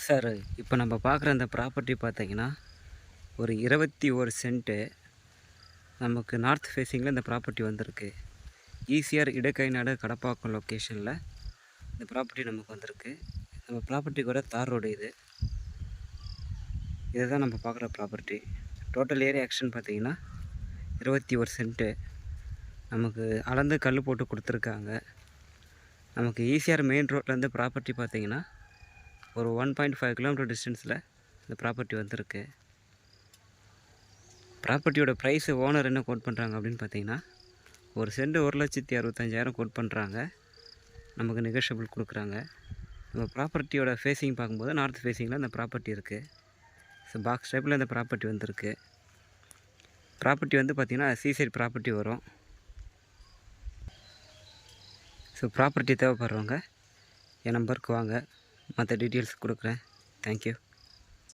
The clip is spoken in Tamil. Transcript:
சார், இப்போ நம்ம பார்க்குற அந்த ப்ராப்பர்ட்டி பார்த்தீங்கன்னா, ஒரு 21 சென்ட்டு நமக்கு நார்த் ஃபேஸிங்கில் இந்த ப்ராப்பர்ட்டி வந்திருக்கு. ஈசிஆர் இடக்கைநாடு கடப்பாக்கம் லொக்கேஷனில் இந்த ப்ராப்பர்ட்டி நமக்கு வந்திருக்கு. நம்ம ப்ராப்பர்ட்டி கூட தார் ரோடு இது. இதை தான் நம்ம பார்க்குற ப்ராப்பர்ட்டி. டோட்டல் ஏரியா ஆக்ஷன் பார்த்தீங்கன்னா 21 சென்ட்டு. நமக்கு அளந்து கல் போட்டு கொடுத்துருக்காங்க. நமக்கு ஈசிஆர் மெயின் ரோட்லேருந்து ப்ராப்பர்ட்டி பார்த்தீங்கன்னா ஒரு 1.5 கிலோமீட்டர் டிஸ்டன்ஸில் இந்த ப்ராப்பர்ட்டி வந்திருக்கு. ப்ராப்பர்ட்டியோட ப்ரைஸு ஓனர் என்ன கோட் பண்ணுறாங்க அப்படின்னு பார்த்தீங்கன்னா, ஒரு சென்ட் 1,65,000 கோட் பண்ணுறாங்க. நமக்கு நெகோஷியபிள் கொடுக்குறாங்க. நம்ம ப்ராப்பர்ட்டியோட ஃபேஸிங் பார்க்கும்போது நார்த் ஃபேஸிங்கில் இந்த ப்ராப்பர்ட்டி இருக்குது. ஸோ பாக்ஸ் டைப்பில் இந்த ப்ராப்பர்ட்டி வந்திருக்கு. ப்ராப்பர்ட்டி வந்து பார்த்திங்கன்னா சீசைட் ப்ராப்பர்ட்டி வரும். ஸோ ப்ராப்பர்ட்டி தேவைப்படுறவங்க என் நம்பருக்கு வாங்க, மற்ற டீட்டெயில்ஸ் கொடுக்குறேன். தேங்க்யூ.